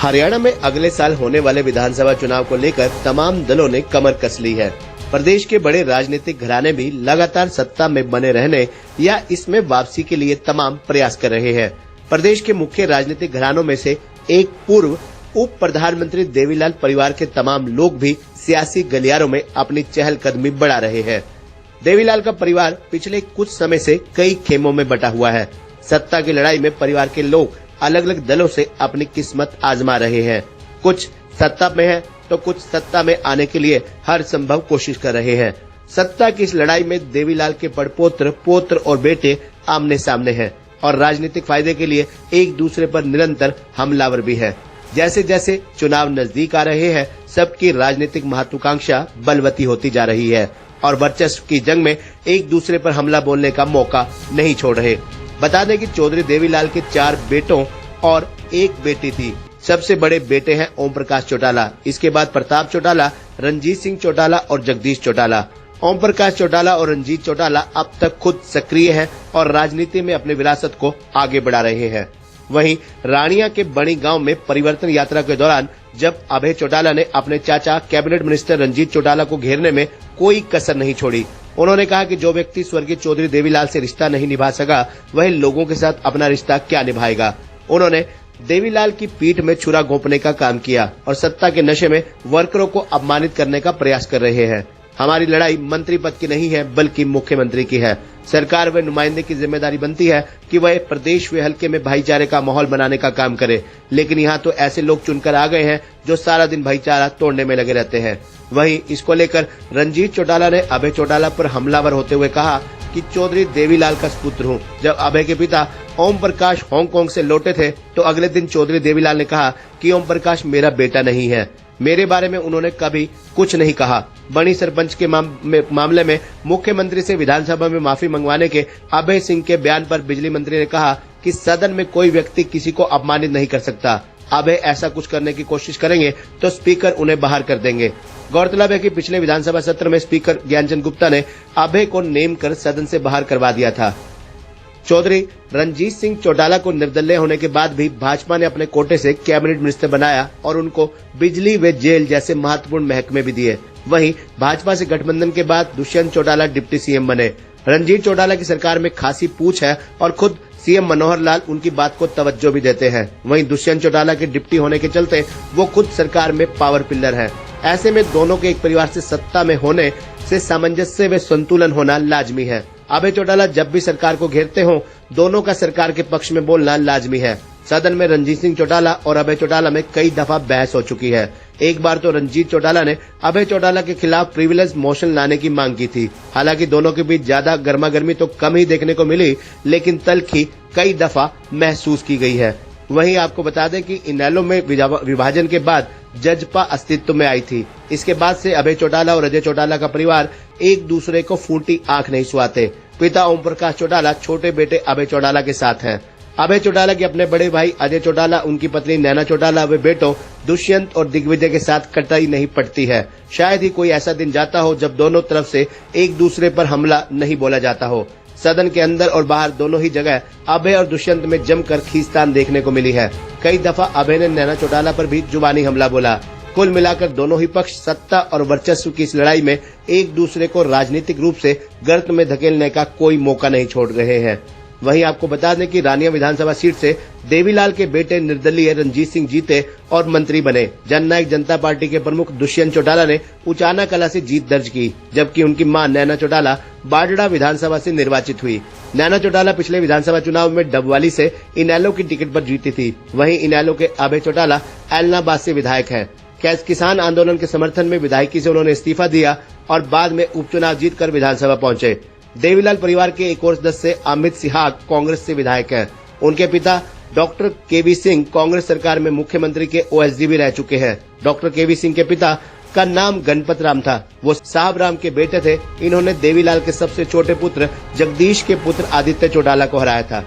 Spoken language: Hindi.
हरियाणा में अगले साल होने वाले विधानसभा चुनाव को लेकर तमाम दलों ने कमर कस ली है। प्रदेश के बड़े राजनीतिक घराने भी लगातार सत्ता में बने रहने या इसमें वापसी के लिए तमाम प्रयास कर रहे हैं। प्रदेश के मुख्य राजनीतिक घरानों में से एक पूर्व उप प्रधानमंत्री देवीलाल परिवार के तमाम लोग भी सियासी गलियारों में अपनी चहलकदमी बढ़ा रहे हैं। देवीलाल का परिवार पिछले कुछ समय से कई खेमों में बटा हुआ है। सत्ता की लड़ाई में परिवार के लोग अलग अलग दलों से अपनी किस्मत आजमा रहे हैं। कुछ सत्ता में है तो कुछ सत्ता में आने के लिए हर संभव कोशिश कर रहे हैं। सत्ता की इस लड़ाई में देवीलाल के पड़पोत्र, पोत्र और बेटे आमने सामने हैं और राजनीतिक फायदे के लिए एक दूसरे पर निरंतर हमलावर भी है। जैसे जैसे चुनाव नजदीक आ रहे हैं, सबकी राजनीतिक महत्वाकांक्षा बलवती होती जा रही है और वर्चस्व की जंग में एक दूसरे पर हमला बोलने का मौका नहीं छोड़ रहे। बता दें कि चौधरी देवीलाल के 4 बेटों और 1 बेटी थी। सबसे बड़े बेटे हैं ओम प्रकाश चौटाला, इसके बाद प्रताप चौटाला, रंजीत सिंह चौटाला और जगदीश चौटाला। ओम प्रकाश चौटाला और रंजीत चौटाला अब तक खुद सक्रिय हैं और राजनीति में अपनी विरासत को आगे बढ़ा रहे हैं। वहीं रानिया के बड़ी गांव में परिवर्तन यात्रा के दौरान जब अभय चौटाला ने अपने चाचा कैबिनेट मिनिस्टर रंजीत चौटाला को घेरने में कोई कसर नहीं छोड़ी। उन्होंने कहा कि जो व्यक्ति स्वर्गीय चौधरी देवीलाल से रिश्ता नहीं निभा सका, वह लोगों के साथ अपना रिश्ता क्या निभाएगा। उन्होंने देवीलाल की पीठ में छुरा घोंपने का काम किया और सत्ता के नशे में वर्करों को अपमानित करने का प्रयास कर रहे हैं। हमारी लड़ाई मंत्री पद की नहीं है बल्कि मुख्यमंत्री की है। सरकार व नुमाइंदे की जिम्मेदारी बनती है कि वह प्रदेश व हल्के में भाईचारे का माहौल बनाने का काम करे, लेकिन यहाँ तो ऐसे लोग चुनकर आ गए हैं जो सारा दिन भाईचारा तोड़ने में लगे रहते हैं। वहीं इसको लेकर रंजीत चौटाला ने अभय चौटाला पर हमलावर होते हुए कहा कि चौधरी देवीलाल का पुत्र हूँ। जब अभय के पिता ओम प्रकाश हांगकांग से लौटे थे तो अगले दिन चौधरी देवीलाल ने कहा कि ओम प्रकाश मेरा बेटा नहीं है। मेरे बारे में उन्होंने कभी कुछ नहीं कहा। बनी सरपंच के मामले में मुख्यमंत्री से विधानसभा में माफी मंगवाने के अभय सिंह के बयान पर बिजली मंत्री ने कहा कि सदन में कोई व्यक्ति किसी को अपमानित नहीं कर सकता। अभय ऐसा कुछ करने की कोशिश करेंगे तो स्पीकर उन्हें बाहर कर देंगे। गौरतलब है कि पिछले विधानसभा सत्र में स्पीकर ज्ञानचंद गुप्ता ने अभय को नेम कर सदन से बाहर करवा दिया था। चौधरी रंजीत सिंह चौटाला को निर्दलीय होने के बाद भी भाजपा ने अपने कोटे से कैबिनेट मिनिस्टर बनाया और उनको बिजली व जेल जैसे महत्वपूर्ण महकमे भी दिए। वहीं भाजपा से गठबंधन के बाद दुष्यंत चौटाला डिप्टी सीएम बने। रंजीत चौटाला की सरकार में खासी पूछ है और खुद सीएम मनोहर लाल उनकी बात को तवज्जो भी देते हैं। वहीं दुष्यंत चौटाला के डिप्टी होने के चलते वो खुद सरकार में पावर पिलर है। ऐसे में दोनों के एक परिवार से सत्ता में होने से सामंजस्य व संतुलन होना लाजमी है। अभय चौटाला जब भी सरकार को घेरते हों, दोनों का सरकार के पक्ष में बोलना लाजमी है। सदन में रंजीत सिंह चौटाला और अभय चौटाला में कई दफा बहस हो चुकी है। एक बार तो रंजीत चौटाला ने अभय चौटाला के खिलाफ प्रिविलेज मोशन लाने की मांग की थी। हालांकि दोनों के बीच ज्यादा गर्मागर्मी तो कम ही देखने को मिली, लेकिन तल्खी कई दफा महसूस की गई है। वहीं आपको बता दें कि इनेलो में विभाजन के बाद जजपा अस्तित्व में आई थी। इसके बाद से अभय चौटाला और अजय चौटाला का परिवार एक दूसरे को फूटी आंख नहीं सुहाते। पिता ओम प्रकाश चौटाला छोटे बेटे अभय चौटाला के साथ हैं। अभय चौटाला के अपने बड़े भाई अजय चौटाला, उनकी पत्नी नैना चौटाला व बेटों दुष्यंत और दिग्विजय के साथ कटाई नहीं पड़ती है। शायद ही कोई ऐसा दिन जाता हो जब दोनों तरफ से एक दूसरे पर हमला नहीं बोला जाता हो। सदन के अंदर और बाहर दोनों ही जगह अभय और दुष्यंत में जमकर खींचतान देखने को मिली है। कई दफा अभय ने नैना चौटाला पर भी जुबानी हमला बोला। कुल मिलाकर दोनों ही पक्ष सत्ता और वर्चस्व की इस लड़ाई में एक दूसरे को राजनीतिक रूप से गर्त में धकेलने का कोई मौका नहीं छोड़ रहे हैं। वहीं आपको बता दें कि रानिया विधानसभा सीट से देवीलाल के बेटे निर्दलीय रंजीत सिंह जीते और मंत्री बने। जननायक जनता पार्टी के प्रमुख दुष्यंत चौटाला ने उचाना कला से जीत दर्ज की, जबकि उनकी मां नैना चौटाला बाडड़ा विधानसभा से निर्वाचित हुई। नैना चौटाला पिछले विधानसभा चुनाव में डबवाली से इनेलो की टिकट पर जीती थी। वहीं इनेलो के अभय चौटाला एलनाबाद से विधायक हैं। किसान आंदोलन के समर्थन में विधायकी से उन्होंने इस्तीफा दिया और बाद में उपचुनाव जीतकर विधानसभा पहुंचे। देवीलाल परिवार के एक और सदस्य अमित सिहाग कांग्रेस से विधायक हैं। उनके पिता डॉक्टर केवी सिंह कांग्रेस सरकार में मुख्यमंत्री के ओएसडी भी रह चुके हैं। डॉक्टर केवी सिंह के पिता का नाम गणपत राम था, वो साहब राम के बेटे थे। इन्होंने देवीलाल के सबसे छोटे पुत्र जगदीश के पुत्र आदित्य चौटाला को हराया था।